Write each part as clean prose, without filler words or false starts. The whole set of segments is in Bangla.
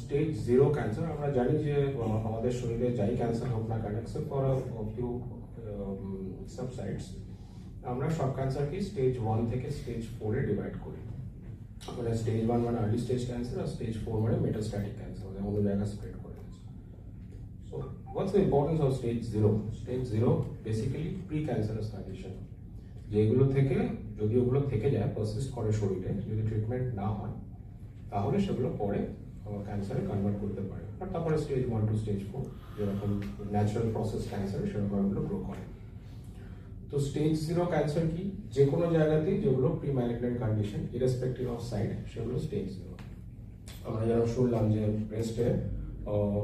স্টেজ জিরো ক্যান্সার আমরা জানি যে আমাদের শরীরে যাই ক্যান্সার হোক না কেন এক্সেপ্ট ফর ফিউ সাবসাইটস আমরা সব ক্যান্সারকে স্টেজ 1 থেকে স্টেজ 4 এ ডিভাইড করি। মানে স্টেজ 1 মানে আর্লি স্টেজ ক্যান্সার আর স্টেজ 4 মানে মেটাস্ট্যাটিক ক্যান্সার, মানে অন্য জায়গায় স্প্রেড করে গেছে। So what's the importance of stage zero? Stage zero basically pre cancerous condition, যেগুলো থেকে যদি ওগুলো থেকে যায় পারসিস্ট করে শরীরে, যদি ট্রিটমেন্ট না হয় তাহলে সেগুলো পরে ক্যান্সারে কনভার্ট করতে পারে। আর তারপরে স্টেজ 1 টু স্টেজ 4 যেরকম ন্যাচারাল প্রসেস ক্যান্সার সেরকম এগুলো গ্রো করে। তো স্টেজ জিরো ক্যান্সার কি? যে কোনো জায়গাতেই যেগুলো pre malignant condition irrespective of sight সেগুলো স্টেজ জিরো। আমরা যেরকম শুনলাম যে ব্রেস্টে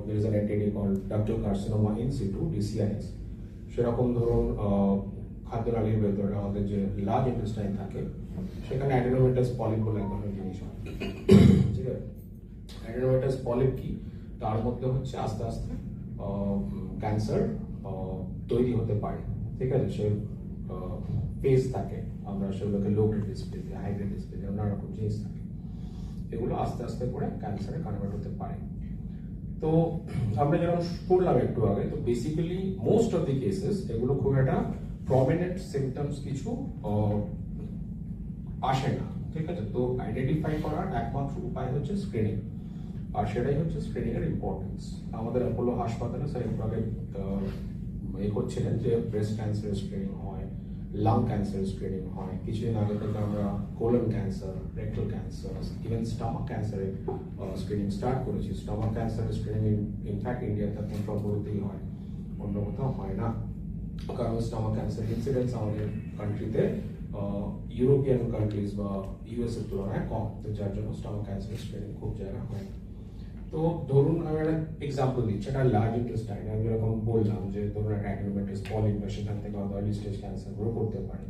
there is an entity called ductal carcinoma in situ DCIS, সেরকম ধরুন খাদ্যনালীর ভেতরে আমাদের যে লার্জ ইন্টেস্টাইন থাকে সেখানে অ্যাডেনোমাটাস পলিপ বলে এক ধরনের জিনিস হয়। ঠিক আছে, অ্যাডেনোমাটাস পলিপ কি? তার মধ্যে হচ্ছে আস্তে আস্তে ক্যান্সার তৈরি হতে পারে। ঠিক আছে, সে ফেজ থাকে, আমরা সেগুলোকে low grade display, high grade display, নানা রকম জিনিস থাকে, এগুলো আস্তে আস্তে করে ক্যান্সারে কনভার্ট হতে পারে। তো আমরা যেরকম পড়লাম একটু আগে, তো basically most of the cases এগুলো খুব একটা প্রমিনেন্ট সিমটমস কিছু আসে না। ঠিক আছে, তো আইডেন্টিফাই করার একমাত্র উপায় হচ্ছে স্ক্রিনিং, আর সেটাই হচ্ছে স্ক্রিনিং এর ইম্পর্টেন্স। আমাদের অ্যাপোলো হাসপাতালে স্যার একটু আগে করছিলেন যে ব্রেস্ট ক্যান্সার স্ক্রিনিং হয়, লাং ক্যান্সার স্ক্রিনিং হয়, কিছুদিন আগে থেকে আমরা colon cancer, rectal cancer, even stomach ক্যান্সারের স্ক্রিনিং স্টার্ট করেছি। স্টমাক ক্যান্সার স্ক্রিনিং ইনফ্যাক্ট ইন্ডিয়াতে এখন বলতেই হয়, অন্য কোথাও হয় না, কারণ স্টমাক ক্যান্সার ইনসিডেন্স আমাদের কান্ট্রিতে ইউরোপিয়ান কান্ট্রিজ বা ইউএস এর তুলনায় কম, তো যার জন্য স্টমাক ক্যান্সার স্ক্রিনিং খুব জায়গা হয়। তো ধরুন আমি একটা এক্সাম্পল দিচ্ছি, একটা লার্জ ইন্টেস্টাইন আমি যেরকম বললাম যে ধরুন একটা অ্যাডেনোমাটাস পলিপ বা সেখান থেকে হয়তো আর্লি স্টেজ ক্যান্সার গ্রো করতে পারে।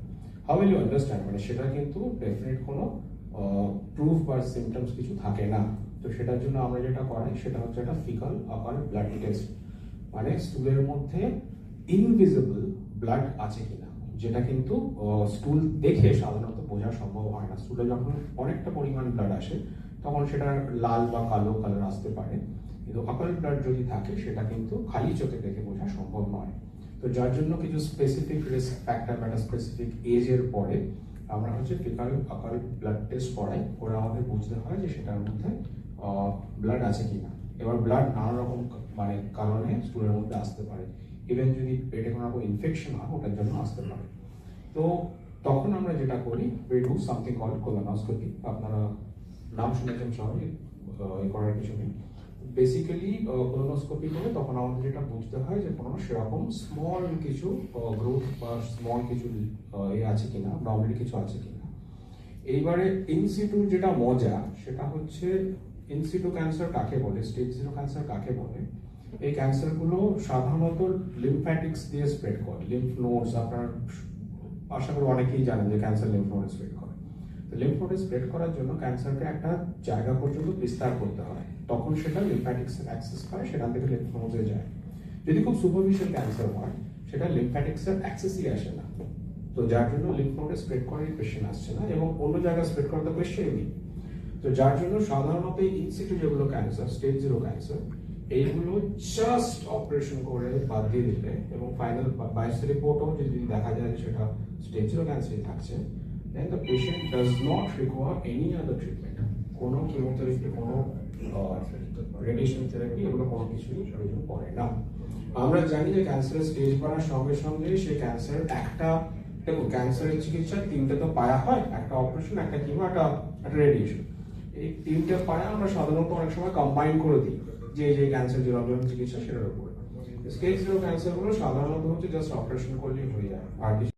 How will you understand? মানে সেটা কিন্তু ডেফিনেট কোনো প্রুফ বা সিমটমস কিছু থাকে না। তো সেটার জন্য আমরা যেটা করাই সেটা হচ্ছে একটা ফিকাল আকার ব্লাড টেস্ট, মানে স্টুলের মধ্যে ইনভিজিবল ব্লাড আছে কিনা, যেটা কিন্তু স্টুল দেখে সাধারণত বোঝা সম্ভব হয় না। স্টুলে যখন অনেকটা পরিমাণ ব্লাড আসে তখন সেটা লাল বা কালো কালার আসতে পারে, কিন্তু অকাল ব্লাড যদি থাকে সেটা কিন্তু খালি চোখে দেখে বোঝা সম্ভব নয়। তো যার জন্য কিছু স্পেসিফিক রিস্ক ফ্যাক্টর বা স্পেসিফিক এজের পরে আমরা হচ্ছে ফিকাল আকাল ব্লাড টেস্ট করাই, করে আমাদের বুঝতে হয় যে সেটার মধ্যে ব্লাড আছে কিনা। এবার ব্লাড নানা রকম মানে কারণে স্টুলের মধ্যে আসতে পারে, ইভেন যদি পেটে কোনো রকম ইনফেকশন হয় ওটার জন্য আসতে পারে। তো তখন আমরা যেটা করি, we do something called colonoscopy। আপনারা নাম শুনেছেন সবাই, করার কিছু নেই। বেসিক্যালি কোলোনোস্কোপি করে তখন আমাদের যেটা বুঝতে হয় যে কোনো সেরকম স্মল কিছু গ্রোথ বা স্মল কিছু আছে কিনা, নর্মালি কিছু আছে কিনা। এইবারে ইনসিটু যেটা মজা সেটা হচ্ছে ইনসিটু ক্যান্সার কাকে বলে, স্টেজ জিরো ক্যান্সার কাকে বলে। এই ক্যান্সারগুলো সাধারণত লিম্ফ্যাটিক্স দিয়ে স্প্রেড করে, লিম্ফ নোডস, আপনার আশা করি অনেকেই জানেন যে ক্যান্সার লিম্ফ নোডে স্প্রেড করে। তো লিম্ফ নোডে স্প্রেড করার জন্য ক্যান্সারকে একটা জায়গা পর্যন্ত বিস্তার করতে হয়, তখন সেটা লিম্ফ্যাটিক্স অ্যাক্সেস পায়, সেখান থেকে লিম্ফ নোডে যায়। যদি খুব সুপারফিশিয়াল ক্যান্সার হয় সেটা লিম্ফ্যাটিক্সের অ্যাক্সেসই আসে না, তো যার জন্য লিম্ফ নোডে স্প্রেড করার কোয়েশ্চেন আসছে না, এবং অন্য জায়গায় স্প্রেড করার তো কোয়েশ্চেনই নেই। তো যার জন্য সাধারণত ইনসিটু যেগুলো ক্যান্সার, স্টেজ জিরো ক্যান্সার, এইগুলো জাস্ট অপারেশন করে বাদ দিয়ে দিলে এবং ফাইনাল বায়োপসি রিপোর্টও যদি দেখা যায় সেটা স্টেজ জিরো ক্যান্সারই থাকছে, then the patient does not require any other treatment, কোনো কেমোথেরাপি, কোনো রেডিয়েশন থেরাপি, এগুলো কোনো কিছুই প্রয়োজন পড়ে না। আমরা জানি যে ক্যান্সারের স্টেজ বাড়ার সঙ্গে সঙ্গে সে ক্যান্সার একটা, দেখুন ক্যান্সারের চিকিৎসা তিনটে তো পায়া হয়, একটা অপারেশন, একটা কিমো, একটা রেডিয়েশন। এই তিনটে পায়া আমরা সাধারণত অনেক সময় কম্বাইন করে দিই যে যে ক্যান্সার যেরকম চিকিৎসা সেটার উপরে। স্টেজ জিরো ক্যান্সার গুলো সাধারণত হচ্ছে জাস্ট অপারেশন করলেই হয়ে যায়, আর কিছু